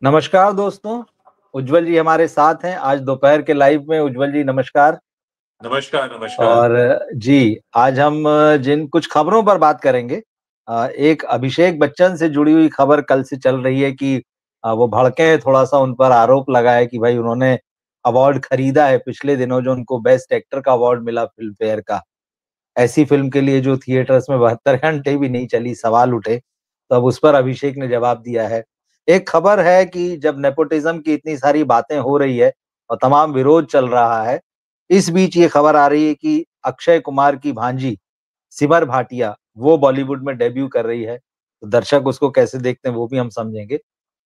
नमस्कार दोस्तों, उज्जवल जी हमारे साथ हैं आज दोपहर के लाइव में। उज्जवल जी नमस्कार। नमस्कार, नमस्कार। और जी, आज हम जिन कुछ खबरों पर बात करेंगे। एक अभिषेक बच्चन से जुड़ी हुई खबर कल से चल रही है कि वो भड़के हैं, थोड़ा-सा उन पर आरोप लगा है कि भाई उन्होंने अवार्ड खरीदा है पिछले दिनों जो उनको बेस्ट एक्टर का अवार्ड मिला फ़िल्म फेयर का। ऐसी फ़िल्म के लिए जो थिएटर्स में 72 घंटे भी नहीं चली, सवाल उठे। तो अब उस पर अभिषेक ने जवाब दिया है। एक खबर है कि जब नेपोटिज़्म की इतनी सारी बातें हो रही है और तमाम विरोध चल रहा है, इस बीच ये खबर आ रही है कि अक्षय कुमार की भांजी सिमर भाटिया, वो बॉलीवुड में डेब्यू कर रही है। तो दर्शक उसको कैसे देखते हैं वो भी हम समझेंगे।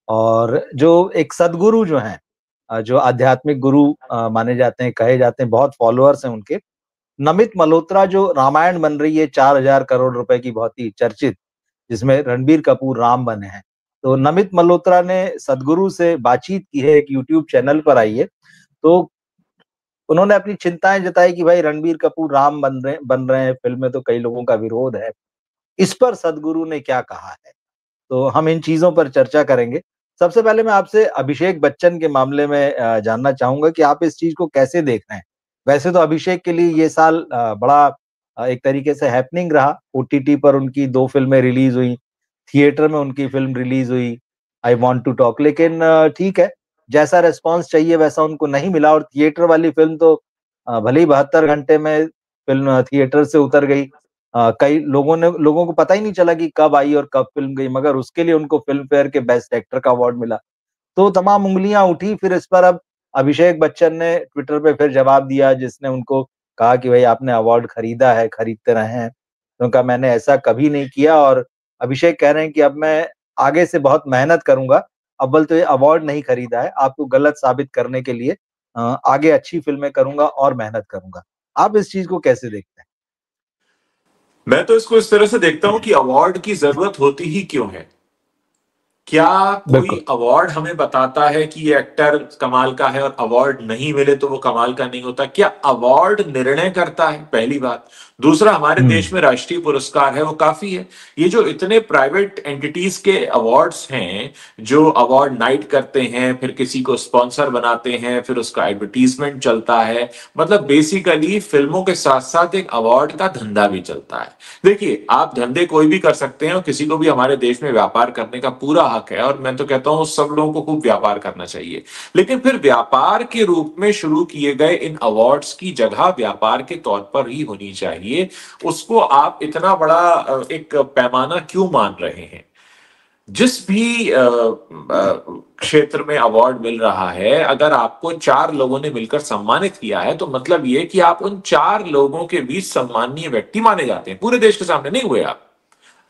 और जो एक सद्गुरु जो हैं जो आध्यात्मिक गुरु माने जाते हैं, कहे जाते हैं, बहुत फॉलोअर्स हैं उनके। नमित मल्होत्रा जो रामायण बन रही है 4000 करोड़ रुपए की बहुत ही चर्चित, जिसमें रणबीर कपूर राम बने हैं। तो नमित मल्होत्रा ने सद्गुरु से बातचीत की है, एक यूट्यूब चैनल पर आई है। तो उन्होंने अपनी चिंताएँ जताई कि भाई रणबीर कपूर राम बन रहे हैं फ़िल्म में, तो कई लोगों का विरोध है। इस पर सद्गुरु ने क्या कहा है? तो हम इन चीज़ों पर चर्चा करेंगे। सबसे पहले मैं आपसे अभिषेक बच्चन के मामले में जानना चाहूँगा कि आप इस चीज़ को कैसे देख रहे हैं? वैसे तो अभिषेक के लिए ये साल बड़ा एक तरीके से हैपनिंग रहा। ओटीटी पर उनकी 2 फ़िल्में रिलीज़ हुई, थिएटर में उनकी फ़िल्म रिलीज़ हुई, आई वांट टू टॉक। लेकिन ठीक है, जैसा रिस्पॉन्स चाहिए वैसा उनको नहीं मिला और थिएटर वाली फ़िल्म तो भले ही 72 घंटे में फ़िल्म थिएटर से उतर गई। कई लोगों को पता ही नहीं चला कि कब आई और कब फ़िल्म गई, मगर उसके लिए उनको फ़िल्म फेयर के बेस्ट एक्टर का अवार्ड मिला। तो तमाम उँगलियाँ उठी, फिर इस पर अब अभिषेक बच्चन ने ट्विटर पे फिर जवाब दिया, जिसने उनको कहा कि भई आपने अवार्ड खरीदा है, खरीदते रहे हैं। उन्होंने कहा मैंने ऐसा कभी नहीं किया और अभिषेक कह रहे हैं कि अब मैं आगे से बहुत मेहनत करूँगा। अव्वल तो ये अवार्ड नहीं खरीदा है, आपको गलत साबित करने के लिए आगे अच्छी फ़िल्में करूँगा और मेहनत करूँगा। आप इस चीज़ को कैसे देखते हैं? मैं तो इसको इस तरह से देखता हूं कि अवार्ड की जरूरत होती ही क्यों है। क्या कोई बिल्कुल। अवार्ड हमें बताता है कि ये एक्टर कमाल का है और अवार्ड नहीं मिले तो वो कमाल का नहीं होता? क्या अवार्ड निर्णय करता है? पहली बात। दूसरा, हमारे हुँ। देश में राष्ट्रीय पुरस्कार है, वो काफी है। ये जो इतने प्राइवेट एंटिटीज के अवार्ड्स हैं, जो अवार्ड नाइट करते हैं, फिर किसी को स्पॉन्सर बनाते हैं, फिर उसका एडवर्टीजमेंट चलता है, मतलब बेसिकली फिल्मों के साथ साथ एक अवार्ड का धंधा भी चलता है। देखिए, आप धंधे कोई भी कर सकते हैं और किसी को भी हमारे देश में व्यापार करने का पूरा हक है, और मैं तो कहता हूं सब लोगों को खूब व्यापार करना चाहिए। लेकिन फिर व्यापार के रूप में शुरू किए गए इन अवार्ड्स की जगह व्यापार के तौर पर ही होनी चाहिए। उसको आप इतना बड़ा एक पैमाना क्यों मान रहे हैं? जिस भी क्षेत्र में अवार्ड मिल रहा है, अगर आपको 4 लोगों ने मिलकर सम्मानित किया है, तो मतलब ये कि आप उन 4 लोगों के बीच सम्माननीय व्यक्ति माने जाते हैं। पूरे देश के सामने नहीं हुए आप।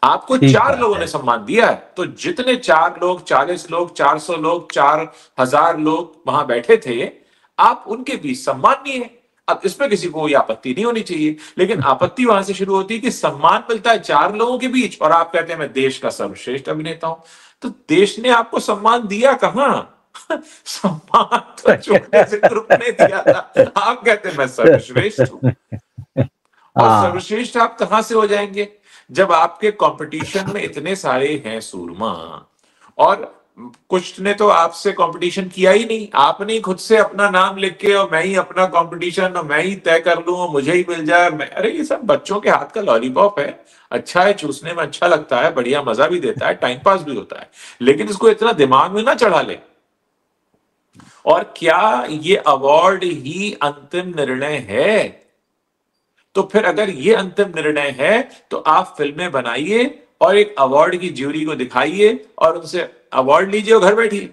आपको ठीक 4 बात लोगों है। ने सम्मान दिया है, तो जितने 4 लोग, 40 लोग, 400 लोग, 4000 लोग वहां बैठे थे, आप उनके बीच सम्माननीय है। अब इसमें किसी को कोई आपत्ति नहीं होनी चाहिए, लेकिन आपत्ति वहां से शुरू होती है कि सम्मान मिलता है 4 लोगों के बीच और आप कहते हैं मैं देश का सर्वश्रेष्ठ अभिनेता हूं। तो देश ने आपको सम्मान दिया कहां? सम्मान तो छोटे से ग्रुप ने दिया था। आप कहते हैं मैं सर्वश्रेष्ठ हूं। और हाँ, सर्वश्रेष्ठ आप कहां से हो जाएंगे जब आपके कंपटीशन में इतने सारे हैं सूरमा? और कुछ ने तो आपसे कंपटीशन किया ही नहीं, आपने ही खुद से अपना नाम लिख के और मैं ही अपना कंपटीशन और मैं ही तय कर लूं और मुझे ही मिल जाए। अरे ये सब बच्चों के हाथ का लॉलीपॉप है। अच्छा है, चूसने में अच्छा लगता है, बढ़िया मजा भी देता है, टाइम पास भी होता है, लेकिन इसको इतना दिमाग में ना चढ़ा ले। और क्या ये अवार्ड ही अंतिम निर्णय है? तो फिर अगर ये अंतिम निर्णय है, तो आप फिल्में बनाइए और एक अवार्ड की ज्यूरी को दिखाइए और उनसे अवार्ड लीजिए और घर बैठिए।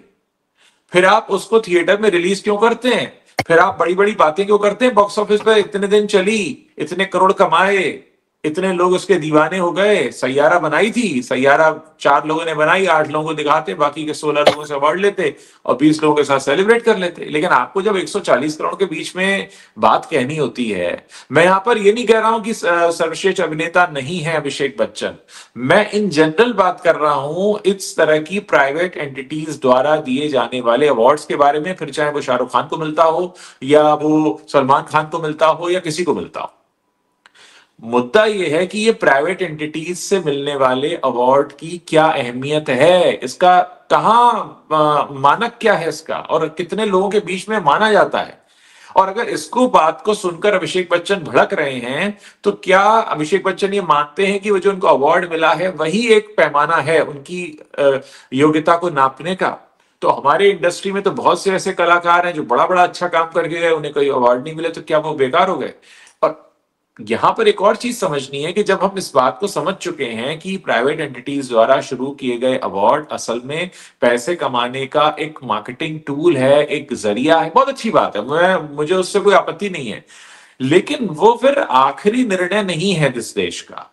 फिर आप उसको थिएटर में रिलीज क्यों करते हैं? फिर आप बड़ी बड़ी बातें क्यों करते हैं? बॉक्स ऑफिस पर इतने दिन चली, इतने करोड़ कमाए, इतने लोग उसके दीवाने हो गए। सैयारा बनाई थी, सैयारा 4 लोगों ने बनाई, 8 लोगों को दिखाते, बाकी के 16 लोगों से अवार्ड लेते और 20 लोगों के साथ सेलिब्रेट कर लेते। लेकिन आपको जब 140 करोड़ के बीच में बात कहनी होती है, मैं यहां पर ये नहीं कह रहा हूं कि सर्वश्रेष्ठ अभिनेता नहीं है अभिषेक बच्चन। मैं इन जनरल बात कर रहा हूं इस तरह की प्राइवेट एंटिटीज द्वारा दिए जाने वाले अवार्ड्स के बारे में, फिर चाहे वो शाहरुख खान को मिलता हो या वो सलमान खान को मिलता हो या किसी को मिलता हो। मुद्दा ये है कि ये प्राइवेट एंटिटीज से मिलने वाले अवार्ड की क्या अहमियत है, इसका कहाँ मानक क्या है इसका, और कितने लोगों के बीच में माना जाता है। और अगर इसको बात को सुनकर अभिषेक बच्चन भड़क रहे हैं, तो क्या अभिषेक बच्चन ये मानते हैं कि वो जो उनको अवार्ड मिला है वही एक पैमाना है उनकी योग्यता को नापने का? तो हमारे इंडस्ट्री में तो बहुत से ऐसे कलाकार हैं जो बड़ा बड़ा अच्छा काम करके गए, उन्हें कोई अवार्ड नहीं मिले, तो क्या वो बेकार हो गए? और यहां पर एक और चीज समझनी है कि जब हम इस बात को समझ चुके हैं कि प्राइवेट एंटिटीज द्वारा शुरू किए गए अवार्ड असल में पैसे कमाने का एक मार्केटिंग टूल है, एक जरिया है, बहुत अच्छी बात है, मुझे उससे कोई आपत्ति नहीं है। लेकिन वो फिर आखिरी निर्णय नहीं है इस देश का,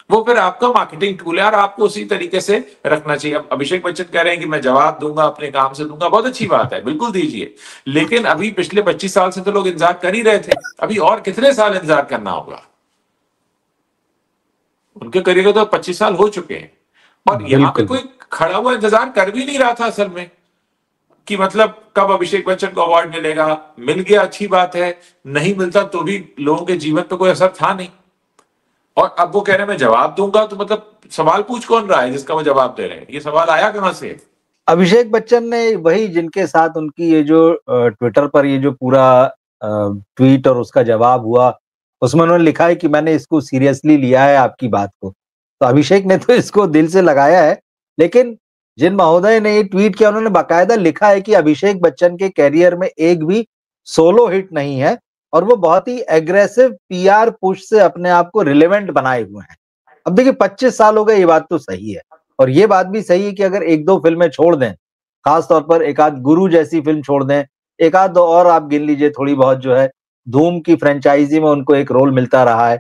वो फिर आपका मार्केटिंग टूल है, और आपको उसी तरीके से रखना चाहिए। अब अभिषेक बच्चन कह रहे हैं कि मैं जवाब दूंगा, अपने काम से दूंगा, बहुत अच्छी बात है, बिल्कुल दीजिए। लेकिन अभी पिछले 25 साल से तो लोग इंतजार कर ही रहे थे, अभी और कितने साल इंतजार करना होगा? उनके करियर को तो 25 साल हो चुके हैं, और यहां पे बिल्कुल। कोई खड़ा हुआ इंतजार कर भी नहीं रहा था असल में, कि मतलब कब अभिषेक बच्चन को अवार्ड मिलेगा। मिल गया, अच्छी बात है, नहीं मिलता तो भी लोगों के जीवन पे कोई असर था नहीं। और अब वो कह रहे हैं मैं जवाब दूंगा, तो मतलब सवाल पूछ कौन रहा है जिसका वो जवाब दे रहे हैं? ये सवाल आया कहां से? अभिषेक बच्चन ने वही जिनके साथ उनकी ये जो ट्विटर पर ये जो पूरा ट्वीट और उसका जवाब हुआ, उसमें उन्होंने लिखा है कि मैंने इसको सीरियसली लिया है आपकी बात को। तो अभिषेक ने तो इसको दिल से लगाया है, लेकिन जिन महोदय ने ये ट्वीट किया उन्होंने बाकायदा लिखा है कि अभिषेक बच्चन के करियर में एक भी सोलो हिट नहीं है और वो बहुत ही एग्रेसिव पीआर पुश से अपने आप को रिलेवेंट बनाए हुए हैं। अब देखिए 25 साल हो गए, ये बात तो सही है और ये बात भी सही है कि अगर 1-2 फ़िल्में छोड़ दें, खास तौर पर एक आध गुरु जैसी फ़िल्म छोड़ दें, एक आध दो और आप गिन लीजिए थोड़ी बहुत जो है, धूम की फ्रैंचाइज़ी में उनको एक रोल मिलता रहा है।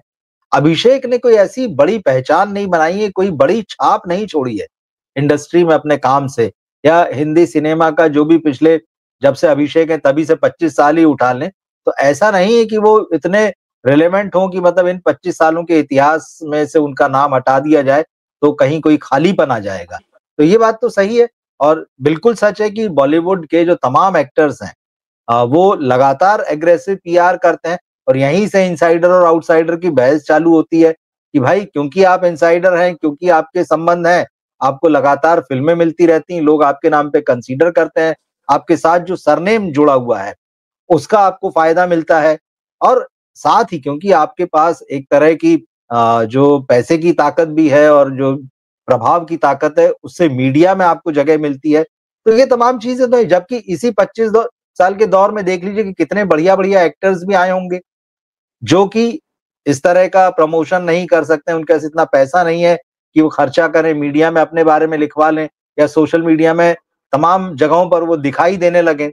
अभिषेक ने कोई ऐसी बड़ी पहचान नहीं बनाई है, कोई बड़ी छाप नहीं छोड़ी है इंडस्ट्री में अपने काम से या हिंदी सिनेमा का जो भी पिछले जब से अभिषेक है तभी से 25 साल ही उठा लें, तो ऐसा नहीं है कि वो इतने रिलेवेंट हों कि मतलब इन 25 सालों के इतिहास में से उनका नाम हटा दिया जाए, तो कहीं कोई खालीपन आ जाएगा। तो ये बात तो सही है और बिल्कुल सच है कि बॉलीवुड के जो तमाम एक्टर्स हैं वो लगातार एग्रेसिव पीआर करते हैं और यहीं से इनसाइडर और आउटसाइडर की बहस चालू होती है कि भाई क्योंकि आप इनसाइडर हैं, क्योंकि आपके संबंध हैं, आपको लगातार फ़िल्में मिलती रहती हैं, लोग आपके नाम पे कंसीडर करते हैं, आपके साथ जो सरनेम जुड़ा हुआ है, उसका आपको फ़ायदा मिलता है और साथ ही क्योंकि आपके पास एक तरह की जो पैसे की ताकत भी है और जो प्रभाव की ताकत है, उससे मीडिया में आपको जगह मिलती है। तो ये तमाम चीज़ें तो हैं, जबकि इसी 25 साल के दौर में देख लीजिए कि कितने बढ़िया-बढ़िया एक्टर्स भी आए होंगे, जो कि इस तरह का प्रमोशन नहीं कर सकते, उनके पास इतना पैसा नहीं है कि वो खर्चा करें, मीडिया में अपने बारे में लिखवा लें या सोशल मीडिया में तमाम जगहों पर वो दिखाई देने लगें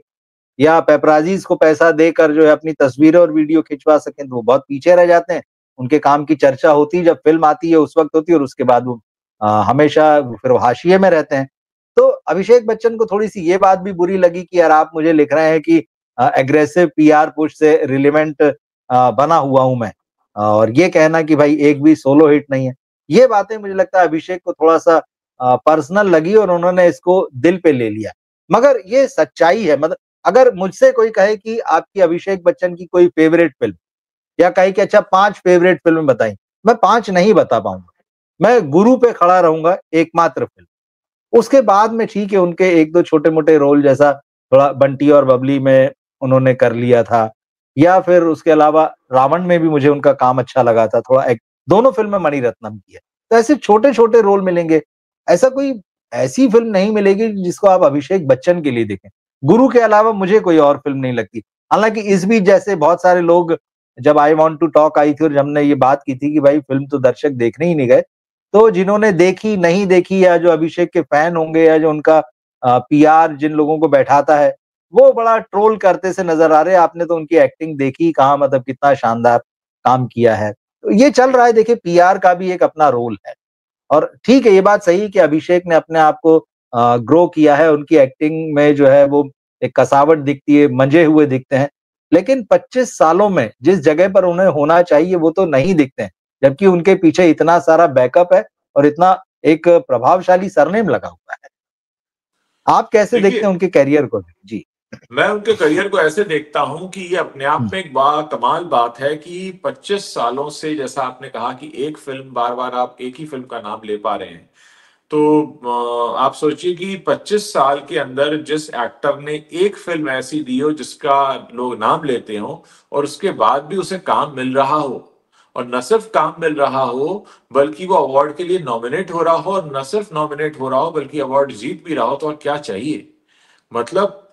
या पेपराज़ीज़ को पैसा देकर जो है अपनी तस्वीरें और वीडियो खिंचवा सकें, तो वो बहुत पीछे रह जाते हैं। उनके काम की चर्चा होती है जब फ़िल्म आती है उस वक़्त होती है और उसके बाद वो हमेशा फिर वो हाशिए में रहते हैं। तो अभिषेक बच्चन को थोड़ी-सी ये बात भी बुरी लगी कि यार आप मुझे लिख रहे हैं कि एग्रेसिव पीआर पुश से रिलेवेंट बना हुआ हूँ मैं और ये कहना कि भाई एक भी सोलो हिट नहीं है। ये बातें मुझे लगता है अभिषेक को थोड़ा-सा पर्सनल लगी और उन्होंने इसको दिल पे ले लिया। मगर ये सच्चाई है मतलब अगर मुझसे कोई कहे कि आपकी अभिषेक बच्चन की कोई फ़ेवरेट फ़िल्म या कहे कि अच्छा 5 फ़ेवरेट फ़िल्में बताइए, मैं 5 नहीं बता पाऊँगा। मैं गुरु पे खड़ा रहूँगा एकमात्र फ़िल्म। उसके बाद में ठीक है उनके 1-2 छोटे-मोटे रोल जैसा थोड़ा बंटी और बबली में उन्होंने कर लिया था या फिर उसके अलावा रावण में भी मुझे उनका काम अच्छा लगा था, थोड़ा एक दोनों फ़िल्म में मणिरत्नम की है। तो ऐसे छोटे-छोटे रोल मिलेंगे। ऐसा कोई ऐसी फ़िल्म नहीं मिलेगी जिसको आप अभिषेक बच्चन के लिए देखें। गुरु के अलावा मुझे कोई और फ़िल्म नहीं लगती। हालाँकि इस बीच जैसे बहुत सारे लोग जब I want to talk I थी और हमने ये बात की थी कि भाई फ़िल्म तो दर्शक देखने ही नहीं गए। तो जिन्होंने देखी, नहीं देखी या जो अभिषेक के फैन होंगे या जो उनका पीआर जिन लोगों को बैठाता है, वो बड़ा ट्रोल करते से नज़र आ रहे हैं, आपने तो उनकी एक्टिंग देखी कहाँ मतलब कितना शानदार काम किया है। तो ये चल रहा है देखिए पीआर का भी एक अपना रोल है और ठीक है, ये बात सही है कि अभिषेक ने अपने आप को ग्रो किया है, उनकी एक्टिंग में जो है वो एक कसावट दिखती है, मंजे हुए दिखते हैं। लेकिन 25 सालों में जिस जगह पर उन्हें होना चाहिए वो तो नहीं दिखते हैं। जबकि उनके पीछे इतना सारा बैकअप है और इतना एक प्रभावशाली सरनेम लगा हुआ है। आप कैसे देखते देखिए, हैं उनके करियर को? जी। मैं उनके करियर को ऐसे देखता हूं कि ये अपने आप में एक कमाल बात है कि 25 सालों से, जैसा आपने कहा कि एक फिल्म बार बार आप एक ही फिल्म का नाम ले पा रहे हैं, तो आप सोचिए कि 25 साल के अंदर जिस एक्टर ने एक फिल्म ऐसी दी हो जिसका लोग नाम लेते हो, और उसके बाद भी उसे काम मिल रहा हो, और न सिर्फ काम मिल रहा हो बल्कि वो अवार्ड के लिए नॉमिनेट हो रहा हो, और न सिर्फ नॉमिनेट हो रहा हो बल्कि अवार्ड जीत भी रहा हो, तो और क्या चाहिए। मतलब,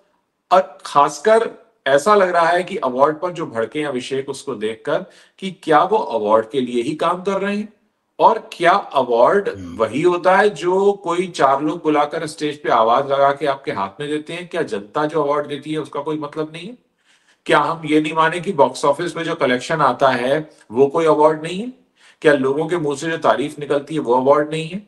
और खासकर ऐसा लग रहा है कि अवार्ड पर जो भड़के हैं अभिषेक, उसको देखकर, कि क्या वो अवार्ड के लिए ही काम कर रहे हैं, और क्या अवार्ड वही होता है जो कोई चार लोग बुलाकर स्टेज पे आवाज लगा के आपके हाथ में देते हैं। क्या जनता जो अवार्ड देती है उसका कोई मतलब नहीं है? क्या हम ये नहीं माने कि बॉक्स ऑफिस में जो कलेक्शन आता है वो कोई अवार्ड नहीं है? क्या लोगों के मुंह से जो तारीफ निकलती है वो अवार्ड नहीं है?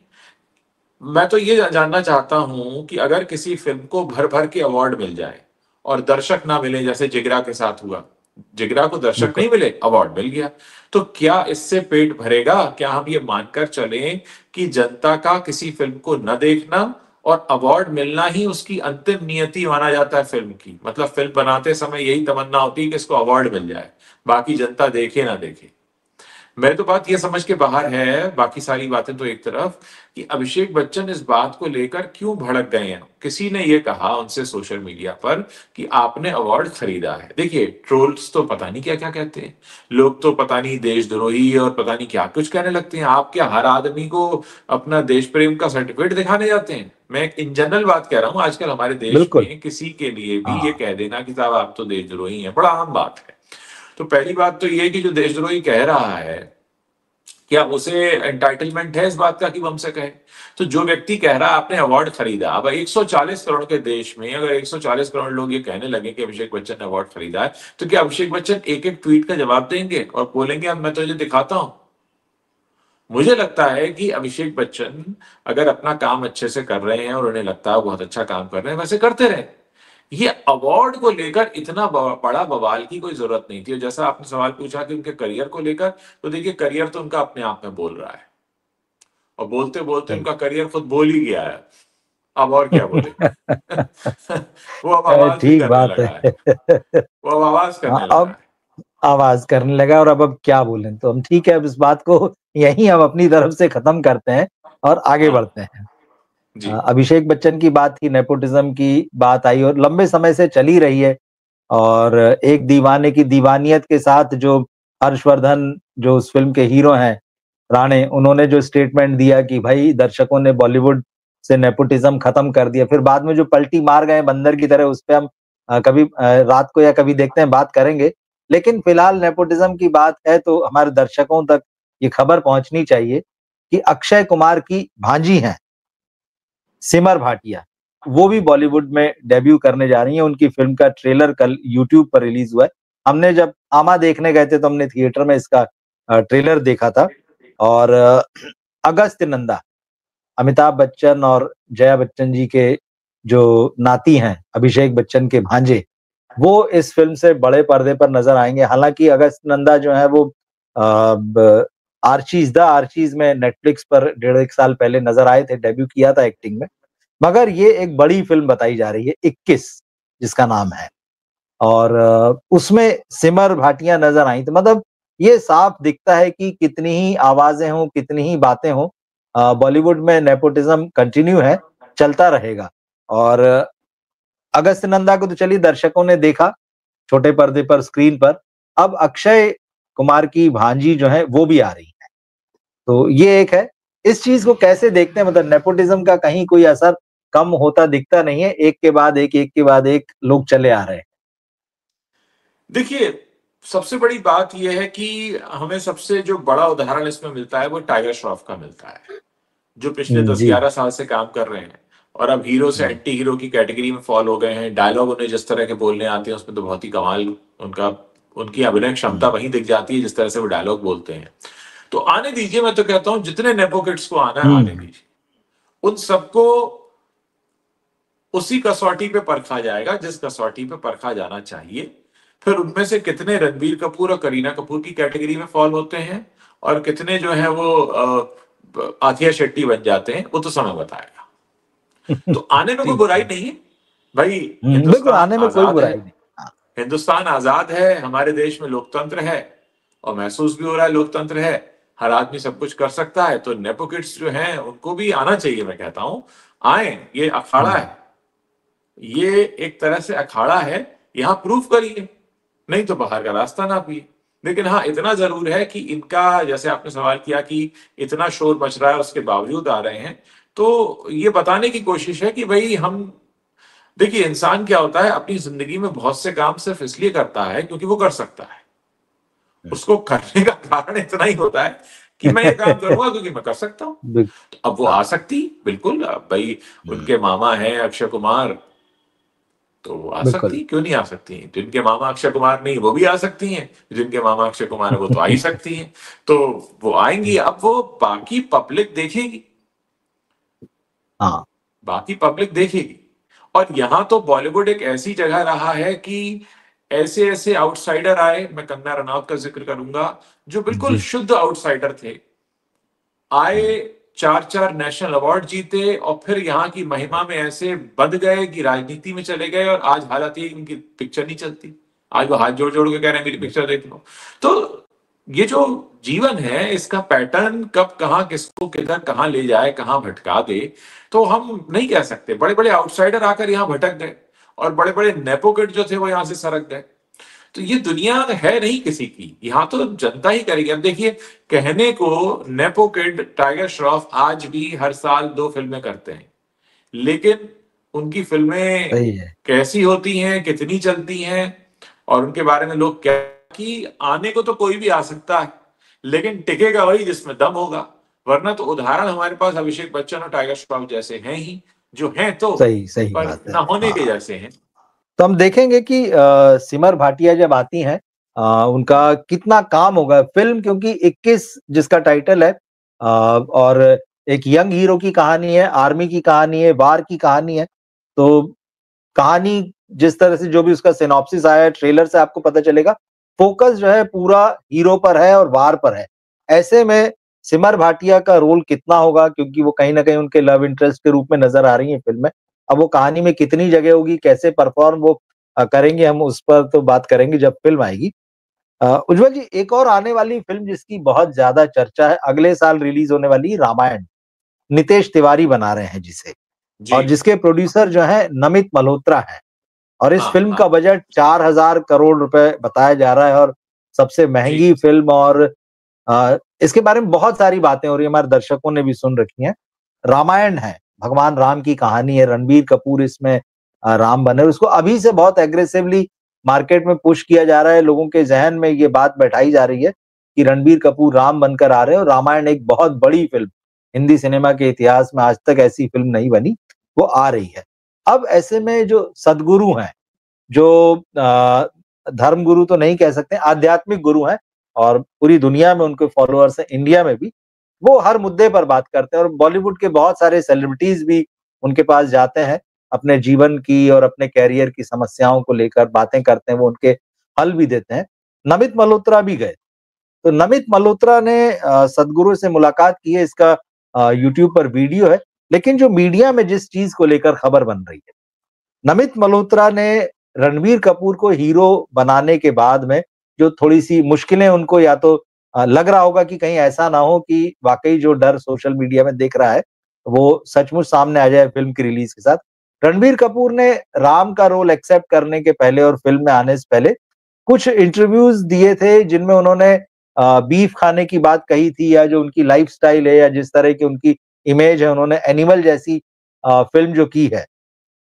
मैं तो ये जानना चाहता हूं कि अगर किसी फिल्म को भर भर के अवार्ड मिल जाए और दर्शक ना मिले, जैसे जिगरा के साथ हुआ, जिगरा को दर्शक बिल्कुल। नहीं मिले, अवार्ड मिल गया, तो क्या इससे पेट भरेगा? क्या हम ये मानकर चलें कि जनता का किसी फिल्म को न देखना और अवार्ड मिलना ही उसकी अंतिम नियति माना जाता है फिल्म की? मतलब फिल्म बनाते समय यही तमन्ना होती है कि इसको अवार्ड मिल जाए, बाकी जनता देखे ना देखे। मैं तो बात ये समझ के बाहर है, बाकी सारी बातें तो एक तरफ, कि अभिषेक बच्चन इस बात को लेकर क्यों भड़क गए हैं। किसी ने ये कहा उनसे सोशल मीडिया पर कि आपने अवार्ड खरीदा है। देखिए, ट्रोल्स तो पता नहीं क्या क्या कहते हैं, लोग तो पता नहीं देशद्रोही और पता नहीं क्या कुछ कहने लगते हैं। आप क्या हर आदमी को अपना देश प्रेम का सर्टिफिकेट दिखाने जाते हैं? मैं इन जनरल बात कह रहा हूं, आजकल हमारे देश बिल्कुल। में किसी के लिए भी ये हाँ। कह देना कि साहब आप तो देशद्रोही हैं, बड़ा आम बात है। तो पहली बात तो ये कि जो देशद्रोही कह रहा है, क्या उसे एंटाइटलमेंट है इस बात का कि वो हमसे कहे? तो जो व्यक्ति कह रहा है आपने अवार्ड खरीदा, अब 140 करोड़ के देश में अगर 140 करोड़ लोग ये कहने लगे कि अभिषेक बच्चन ने अवार्ड खरीदा है, तो क्या अभिषेक बच्चन एक एक ट्वीट का जवाब देंगे और बोलेंगे अब मैं तुझे दिखाता हूं? मुझे लगता है कि अभिषेक बच्चन अगर अपना काम अच्छे से कर रहे हैं और उन्हें लगता है बहुत अच्छा काम कर रहे हैं, वैसे करते रहे। ये अवार्ड को लेकर इतना बड़ा बवाल की कोई जरूरत नहीं थी। और जैसा आपने सवाल पूछा कि उनके करियर को लेकर, तो देखिए, करियर तो उनका अपने आप में बोल रहा है, और बोलते बोलते सही। उनका करियर खुद बोल ही गया है। अब और क्या बोले? वो अब आवाज भी ठीक करने बात लगा है। है। वो अब आवाज हाँ, करने लगा अब है। आवाज करने लगा, और अब क्या बोलें, तो हम ठीक है, अब इस बात को यहीं हम अपनी तरफ से खत्म करते हैं और आगे हाँ बढ़ते हैं। जी। अभिषेक बच्चन की बात थी, नेपोटिज्म की बात आई और लंबे समय से चली रही है। और एक दीवाने की दीवानियत के साथ जो हर्षवर्धन, जो उस फ़िल्म के हीरो हैं, राणे, उन्होंने जो स्टेटमेंट दिया कि भाई दर्शकों ने बॉलीवुड से नेपोटिज्म खत्म कर दिया। फिर बाद में जो पलटी मार गए बंदर की तरह, उस पे हम कभी रात को या कभी देखते हैं, बात करेंगे। लेकिन फिलहाल नेपोटिज्म की बात है तो हमारे दर्शकों तक ये खबर पहुँचनी चाहिए कि अक्षय कुमार की भांजी हैं सिमर भाटिया, वो भी बॉलीवुड में डेब्यू करने जा रही हैं। उनकी फ़िल्म का ट्रेलर कल यूट्यूब पर रिलीज़ हुआ है। हमने जब आमा देखने गए थे तो हमने थिएटर में इसका ट्रेलर देखा था। और अगस्त्य नंदा, अमिताभ बच्चन और जया बच्चन जी के जो नाती हैं, अभिषेक बच्चन के भांजे, वो इस फ़िल्म से बड़े पर्दे पर नज़र आएँगे। हालाँकि अगस्त्य नंदा जो है वो अ, ब आर्चीज़ द आर्चीज़ में नेटफ्लिक्स पर डेढ़ 1 साल पहले नज़र आए थे, डेब्यू किया था एक्टिंग में। मगर ये एक बड़ी फ़िल्म बताई जा रही है, 21 जिसका नाम है। और उसमें सिमर भाटिया नज़र आई, तो मतलब ये साफ दिखता है कि कितनी ही आवाज़ें हों, कितनी ही बातें हों, बॉलीवुड में नेपोटिज़्म कंटिन्यू है, चलता रहेगा। और अगस्त्य नंदा को तो चलिए दर्शकों ने देखा, छोटे पर्दे पर, स्क्रीन पर। अब अक्षय कुमार की भांजी जो है, वो भी आ रही हैं। तो ये एक है। इस चीज़ को कैसे देखते हैं, मतलब नेपोटिज़्म का कहीं कोई असर कम होता दिखता नहीं है, एक के बाद एक के बाद एक लोग चले आ रहे हैं। देखिए, सबसे बड़ी बात यह है कि हमें सबसे जो बड़ा उदाहरण इसमें मिलता है वो टाइगर श्रॉफ का मिलता है, जो पिछले दस जी। ग्यारह साल से काम कर रहे हैं, और अब हीरो से हुँ, एंटी हीरो की कैटेगरी में फॉल हो गए हैं। डायलॉग उन्हें जिस तरह के बोलने आते हैं उसमें तो बहुत ही कमाल, उनका उनकी अभिनय क्षमता हुँ, वहीं दिख जाती है जिस तरह से वो डायलॉग बोलते हैं। तो आने दीजिए, मैं तो कहता हूं जितने नेपो किड्स को आना है आने हुँ, दीजिए। उन सबको उसी कसौटी पे परखा जाएगा जिस कसौटी पे परखा जाना चाहिए। फिर उनमें से कितने रणबीर कपूर और करीना कपूर की कैटेगरी में फॉल होते हैं, और कितने जो है वो आथिया शेट्टी बन जाते हैं, वो तो समय बताएगा। तो आने में कोई ठीक बुराई है। नहीं है। भाई बिल्कुल, हिंदुस्तान आने में कोई आजाद है, बुराई नहीं। हाँ, हिंदुस्तान आजाद है, हमारे देश में लोकतंत्र है और महसूस भी हो रहा है लोकतंत्र है, हर आदमी सब कुछ कर सकता है, तो नेपो किड्स जो हैं उनको भी आना चाहिए। मैं कहता हूं आए, ये अखाड़ा हुँ, है, ये एक तरह से अखाड़ा है, यहां प्रूफ करिए, नहीं तो बाहर का रास्ता ना पिए। लेकिन हाँ, इतना जरूर है कि इनका, जैसे आपने सवाल किया कि इतना शोर मच रहा है उसके बावजूद आ रहे हैं, तो ये बताने की कोशिश है कि भाई हम, देखिए इंसान क्या होता है, अपनी जिंदगी में बहुत से काम सिर्फ इसलिए करता है क्योंकि वो कर सकता है। हुँ। उसको करने का कारण इतना ही होता है कि मैं ये काम करूंगा क्योंकि मैं कर सकता हूं। बिल तो अब वो हाँ, आ सकती, बिल्कुल, अब भाई हुँ, उनके मामा हैं अक्षय कुमार, तो वो आ बिल्कुल। सकती, क्यों नहीं आ सकती हैं? जिनके मामा अक्षय कुमार नहीं वो भी आ सकती हैं, जिनके मामा अक्षय कुमार है वो तो आ ही सकती हैं। तो वो आएंगी, अब वो बाकी पब्लिक देखेगी, हाँ, बाकी पब्लिक देखेगी। और यहां तो बॉलीवुड एक ऐसी जगह रहा है कि ऐसे ऐसे आउटसाइडर आए, मैं कंगना रनौत का जिक्र करूंगा, जो बिल्कुल जी। शुद्ध आउटसाइडर थे, आए, हुँ, चार चार नेशनल अवार्ड जीते और फिर यहाँ की महिमा में ऐसे बंध गए कि राजनीति में चले गए, और आज हालत ये कि उनकी पिक्चर नहीं चलती। आज वो हाथ जोड़ जोड़ के कह रहे हैं मेरी पिक्चर देख लो। तो ये जो जीवन है, इसका पैटर्न कब कहाँ किसको किधर कहाँ ले जाए, कहाँ भटका दे, तो हम नहीं कह सकते। बड़े बड़े आउटसाइडर आकर यहाँ भटक गए और बड़े बड़े नेपोकिड जो थे वो यहाँ से सरक गए। तो ये दुनिया है नहीं किसी की, यहाँ तो जनता ही करेगी। अब देखिए, कहने को नेपो किड टाइगर श्रॉफ आज भी हर साल 2 फिल्में करते हैं, लेकिन उनकी फिल्में सही है। कैसी होती हैं, कितनी चलती हैं, और उनके बारे में लोग क्या, कि आने को तो कोई भी आ सकता है, लेकिन टिकेगा वही जिसमें दम होगा। वरना तो उदाहरण हमारे पास अभिषेक बच्चन और टाइगर श्रॉफ जैसे हैं ही, जो हैं तो, सही, सही पर बात है। ना होने के हाँ, जैसे हैं। तो हम देखेंगे कि सिमर भाटिया जब आती हैं उनका कितना काम होगा फ़िल्म क्योंकि 21 जिसका टाइटल है और एक यंग हीरो की कहानी है, आर्मी की कहानी है, वार की कहानी है। तो कहानी जिस तरह से जो भी उसका सिनॉप्सिस आया है, ट्रेलर से आपको पता चलेगा, फ़ोकस जो है पूरा हीरो पर है और वार पर है। ऐसे में सिमर भाटिया का रोल कितना होगा क्योंकि वो कहीं न कहीं उनके लव इंटरेस्ट के रूप में नज़र आ रही हैं फ़िल्म में। अब वो कहानी में कितनी जगह होगी, कैसे परफ़ॉर्म वो करेंगे, हम उस पर तो बात करेंगे जब फ़िल्म आएगी। उज्ज्वल जी, एक और आने वाली फ़िल्म जिसकी बहुत ज़्यादा चर्चा है, अगले साल रिलीज़ होने वाली रामायण, नितेश तिवारी बना रहे हैं जिसे जी। और जिसके प्रोड्यूसर जो हैं नमित मल्होत्रा हैं। और इस हाँ फ़िल्म का हाँ। बजट 4000 करोड़ रुपए बताया जा रहा है और सबसे जी। महँगी फ़िल्म और इसके बारे में बहुत सारी बातें हो रही हैं, हमारे दर्शकों ने भी सुन रखी हैं। रामायण है, भगवान राम की कहानी है, रणबीर कपूर इसमें राम बने और उसको अभी से बहुत एग्रेसिवली मार्केट में पुश किया जा रहा है, लोगों के ज़हन में ये बात बैठाई जा रही है कि रणबीर कपूर राम बनकर आ रहे हैं और रामायण एक बहुत बड़ी फ़िल्म, हिंदी सिनेमा के इतिहास में आज तक ऐसी फ़िल्म नहीं बनी, वो आ रही है। अब ऐसे में जो सद्गुरु हैं जो धर्म गुरु तो नहीं कह सकते, आध्यात्मिक गुरु हैं और पूरी दुनिया में उनके फॉलोअर्स हैं, इंडिया में भी। वो हर मुद्दे पर बात करते हैं और बॉलीवुड के बहुत सारे सेलिब्रिटीज़ भी उनके पास जाते हैं, अपने जीवन की और अपने करियर की समस्याओं को लेकर बातें करते हैं, वो उनके हल भी देते हैं। नमित मल्होत्रा भी गए। तो नमित मल्होत्रा ने सद्गुरु से मुलाकात की है, इसका यूट्यूब पर वीडियो है। लेकिन जो मीडिया में जिस चीज़ को लेकर खबर बन रही है, नमित मल्होत्रा ने रणबीर कपूर को हीरो बनाने के बाद में जो थोड़ी-सी मुश्किलें उनको या तो लग रहा होगा कि कहीं ऐसा ना हो कि वाक़ई जो डर सोशल मीडिया में दिख रहा है, वो सचमुच सामने आ जाए फ़िल्म की रिलीज़ के साथ। रणबीर कपूर ने राम का रोल एक्सेप्ट करने के पहले और फ़िल्म में आने से पहले कुछ इंटरव्यूज़ दिए थे जिनमें उन्होंने बीफ खाने की बात कही थी या जो उनकी लाइफ़स्टाइल है या जिस तरह की उनकी इमेज है, उन्होंने एनिमल जैसी फ़िल्म जो की है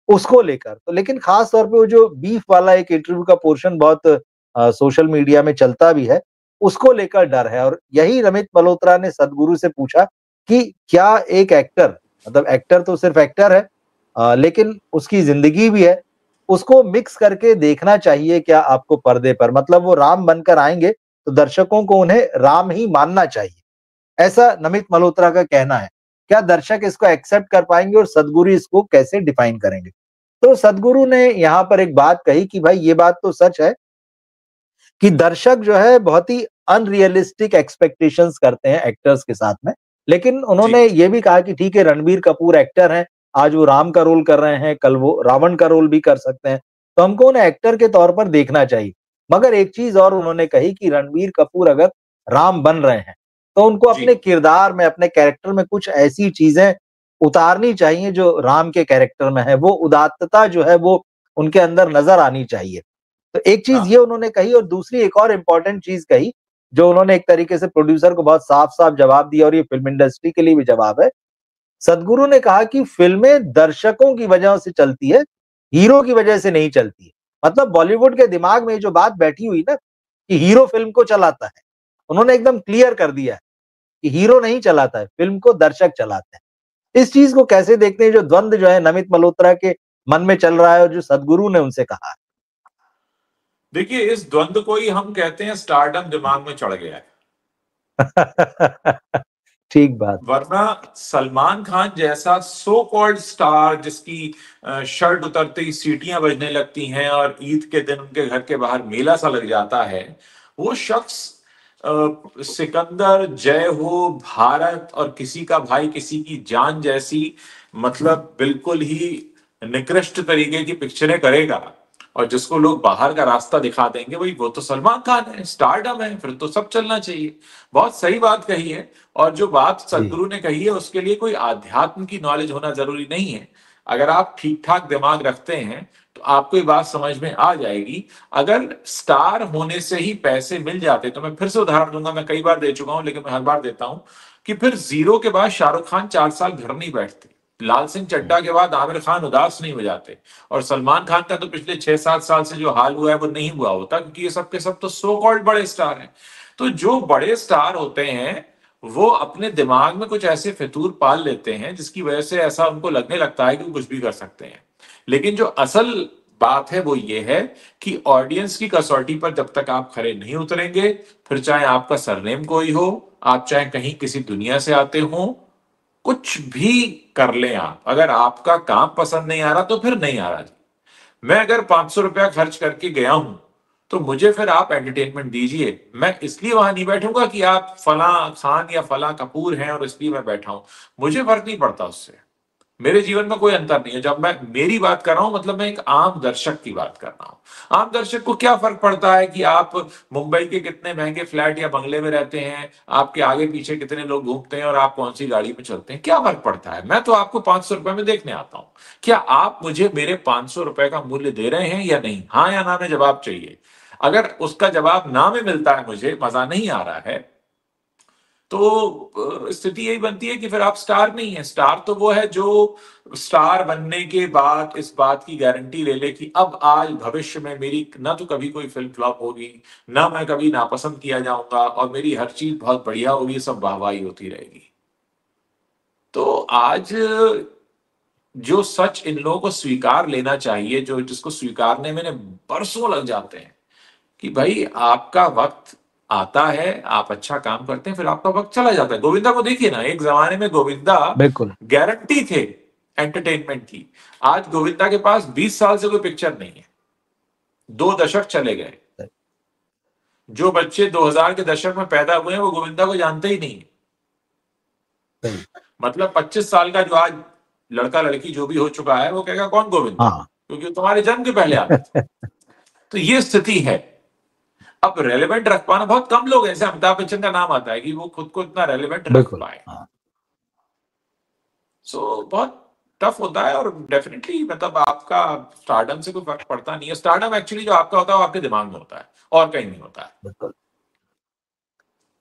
उसको लेकर। तो लेकिन ख़ास तौर पे वो जो बीफ वाला एक इंटरव्यू का पोर्शन बहुत सोशल मीडिया में चलता भी है, उसको लेकर डर है और यही रमित मल्होत्रा ने सद्गुरु से पूछा कि क्या एक एक्टर मतलब एक्टर तो सिर्फ़ एक्टर है लेकिन उसकी ज़िंदगी भी है, उसको मिक्स करके देखना चाहिए क्या आपको पर्दे पर? मतलब वो राम बनकर आएँगे, तो दर्शकों को उन्हें राम ही मानना चाहिए। ऐसा नमित मल्होत्रा का कहना है। क्या दर्शक इसको एक्सेप्ट कर पाएँगे और सद्गुरु इसको कैसे डिफाइन करेंगे? तो सद्गुरु ने यहाँ पर एक बात कही कि भाई ये बात तो सच है कि दर्शक जो है बहुत ही अनरियलिस्टिक एक्सपेक्टेशंस करते हैं एक्टर्स के साथ में। लेकिन जी। उन्होंने ये भी कहा कि ठीक है रणबीर कपूर एक्टर हैं, आज वो राम का रोल कर रहे हैं, कल वो रावण का रोल भी कर सकते हैं। तो हमको उन्हें एक्टर के तौर पर देखना चाहिए। मगर एक चीज़ और उन्होंने कही कि रणबीर कपूर अगर राम बन रहे हैं, तो उनको जी। अपने किरदार में, अपने कैरेक्टर में कुछ ऐसी चीज़ें उतारनी चाहिए जो राम के कैरेक्टर में है। वो उदात्तता जो है वो उनके अंदर नज़र आनी चाहिए। तो एक चीज़ हाँ। ये उन्होंने कही और दूसरी एक और इम्पोर्टेंट चीज़ कही, जो उन्होंने एक तरीके से प्रोड्यूसर को बहुत साफ-साफ जवाब दिया और ये फ़िल्म इंडस्ट्री के लिए भी जवाब है। सद्गुरु ने कहा कि फ़िल्में दर्शकों की वजह से चलती है, हीरो की वजह से नहीं चलती है। मतलब बॉलीवुड के दिमाग में ये जो बात बैठी हुई ना कि हीरो फ़िल्म को चलाता है, उन्होंने एकदम क्लियर कर दिया है कि हीरो नहीं चलाता है, फ़िल्म को दर्शक चलाते हैं। इस चीज़ को कैसे देखते हैं जो द्वंद जो है नमित मल्होत्रा के मन में चल रहा है और जो सद्गुरु ने उनसे कहा है? देखिए, इस द्वंद को ही हम कहते हैं स्टारडम दिमाग में चढ़ गया है। ठीक बात। वरना सलमान खान जैसा सो कॉल्ड स्टार जिसकी शर्ट उतरते ही सीटियां बजने लगती हैं और ईद के दिन उनके घर के बाहर मेला सा लग जाता है, वो शख्स सिकंदर, जय हो, भारत और किसी का भाई किसी की जान जैसी मतलब बिल्कुल ही निकृष्ट तरीके की पिक्चरें करेगा और जिसको लोग बाहर का रास्ता दिखा देंगे, वही वो तो सलमान खान है, स्टारडम है, फिर तो सब चलना चाहिए। बहुत सही बात कही है। और जो बात जी, सदगुरु ने कही है उसके लिए कोई आध्यात्म की नॉलेज होना जरूरी नहीं है। अगर आप ठीक ठाक दिमाग रखते हैं तो आपको ये बात समझ में आ जाएगी। अगर स्टार होने से ही पैसे मिल जाते, तो मैं फिर से उदाहरण दूंगा, मैं कई बार दे चुका हूं लेकिन मैं हर बार देता हूं कि फिर जीरो के बाद शाहरुख खान 4 साल घर नहीं बैठते, लाल सिंह हुँ, चड्ढा के बाद आमिर खान उदास नहीं हो जाते, और सलमान खान का तो पिछले 6-7 साल से जो हाल हुआ है वो नहीं हुआ होता, क्योंकि ये सब के सब तो सो कॉल्ड बड़े स्टार हैं। तो जो बड़े स्टार होते हैं वो अपने दिमाग में कुछ ऐसे फितूर पाल लेते हैं जिसकी वजह से ऐसा उनको लगने लगता है कि वो कुछ भी कर सकते हैं। लेकिन जो असल बात है वो ये है कि ऑडियंस की कसौटी पर जब तक आप खरे नहीं उतरेंगे, फिर चाहे आपका सरनेम कोई हो, आप चाहे कहीं किसी दुनिया से आते हो, कुछ भी कर लें आप, अगर आपका काम पसंद नहीं आ रहा तो फिर नहीं आ रहा जी। मैं अगर 500 रुपया खर्च करके गया हूं तो मुझे फिर आप एंटरटेनमेंट दीजिए। मैं इसलिए वहां नहीं बैठूंगा कि आप फला खान या फला कपूर हैं और इसलिए मैं बैठा हूं। मुझे फर्क नहीं पड़ता उससे। मेरे जीवन में कोई अंतर नहीं है। जब मैं मेरी बात कर रहा हूं मतलब मैं एक आम दर्शक की बात कर रहा हूं। आम दर्शक को क्या फर्क पड़ता है कि आप मुंबई के कितने महंगे फ्लैट या बंगले में रहते हैं, आपके आगे पीछे कितने लोग घूमते हैं और आप कौन सी गाड़ी में चलते हैं, क्या फर्क पड़ता है। मैं तो आपको 500 रुपए में देखने आता हूं। क्या आप मुझे मेरे 500 रुपए का मूल्य दे रहे हैं या नहीं, हाँ या ना में जवाब चाहिए। अगर उसका जवाब ना में मिलता है, मुझे मजा नहीं आ रहा है, तो स्थिति यही बनती है कि फिर आप स्टार नहीं है। स्टार तो वो है जो स्टार बनने के बाद इस बात की गारंटी ले ले कि अब आज भविष्य में मेरी ना तो कभी कोई फिल्म फ्लॉप होगी, ना मैं कभी नापसंद किया जाऊंगा, और मेरी हर चीज बहुत बढ़िया होगी, सब वाहवाही होती रहेगी। तो आज जो सच इन लोगों को स्वीकार लेना चाहिए, जो जिसको स्वीकारने में बरसों लग जाते हैं, कि भाई आपका वक्त आता है, आप अच्छा काम करते हैं, फिर आपका वक्त चला जाता है। गोविंदा को देखिए ना, एक जमाने में गोविंदा बिल्कुल। गारंटी थे एंटरटेनमेंट की। आज गोविंदा के पास 20 साल से कोई पिक्चर नहीं है, 2 दशक चले गए। सही, जो बच्चे 2000 के दशक में पैदा हुए हैं वो गोविंदा को जानते ही नहीं। सही। मतलब 25 साल का जो आज लड़का लड़की जो भी हो चुका है वो कहेगा कौन गोविंदा, हाँ। क्योंकि वो तुम्हारे जन्म के पहले आते थे। तो ये स्थिति है। अब रेलेवेंट रख पाना, बहुत कम लोग ऐसे, अमिताभ बच्चन का नाम आता है कि वो खुद को इतना रेलेवेंट रख बिल्कुल, पाए। हाँ। सो बहुत टफ होता है। और डेफिनेटली मतलब आपका स्टारडम से कोई फर्क पड़ता नहीं है। स्टारडम एक्चुअली जो आपका होता है वो आपके दिमाग में होता है और कहीं नहीं होता है। बिल्कुल।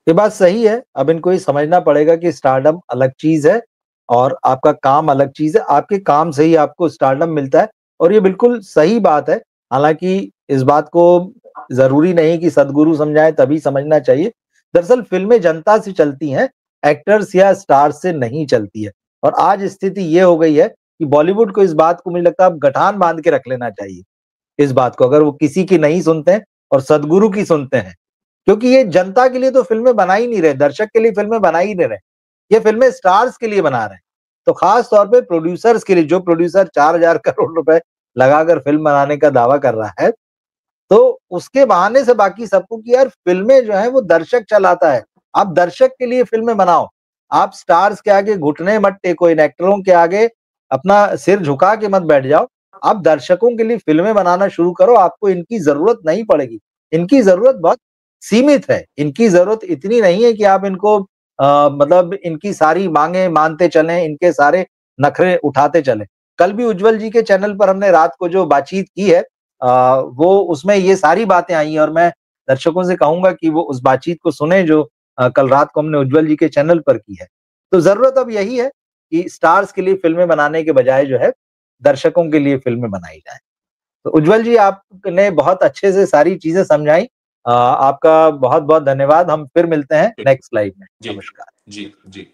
ये बात सही है। अब इनको ये समझना पड़ेगा कि स्टारडम अलग चीज़ है और आपका काम अलग चीज़ है। आपके काम से ही आपको स्टारडम मिलता है और ये बिल्कुल सही बात है। हालाँकि इस बात को ज़रूरी नहीं कि सद्गुरु समझाएँ तभी समझना चाहिए। दरअसल फ़िल्में जनता से चलती हैं, एक्टर्स या स्टार्स से नहीं चलती है। और आज स्थिति ये हो गई है कि बॉलीवुड को इस बात को मुझे लगता है अब गठान बाँध के रख लेना चाहिए, इस बात को। अगर वो किसी की नहीं सुनते हैं और सद्गुरु की सुनते हैं, क्योंकि ये जनता के लिए तो फ़िल्में बना ही नहीं रहे, दर्शक के लिए फ़िल्में बना ही नहीं रहे। ये फ़िल्में स्टार्स के लिए बना रहे हैं। तो ख़ास तौर पे प्रोड्यूसर्स के लिए, जो प्रोड्यूसर 4000 करोड़ रुपए लगाकर फ़िल्म बनाने का दावा कर रहा है, तो उसके बहाने से बाकी सबको कि यार फ़िल्में जो हैं वो दर्शक चलाता है। आप दर्शक के लिए फ़िल्में बनाओ। आप स्टार्स के आगे घुटने मत टेको, इन एक्टरों के आगे अपना सिर झुका के मत बैठ जाओ। आप दर्शकों के लिए फ़िल्में बनाना शुरू करो, आपको इनकी ज़रूरत नहीं पड़ेगी। इनकी ज़रूरत बहुत सीमित है। इनकी ज़रूरत इतनी नहीं है कि आप इनको मतलब इनकी सारी माँगें मानते चलें, इनके सारे नखरे उठाते चलें। कल भी उज्ज्वल जी के चैनल पर हमने रात को जो बातचीत की है वो उसमें ये सारी बातें आई हैं और मैं दर्शकों से कहूँगा कि वो उस बातचीत को सुनें जो कल रात को हमने उज्ज्वल जी के चैनल पर की है। तो ज़रूरत अब यही है कि स्टार्स के लिए फ़िल्में बनाने के बजाय जो है, दर्शकों के लिए फ़िल्में बनाई जाएँ। तो उज्ज्वल जी आपने बहुत अच्छे से सारी चीज़ें समझाई। आपका बहुत-बहुत धन्यवाद। हम फिर मिलते हैं जी, नेक्स्ट लाइव में। जी, नमस्कार। जी, जी।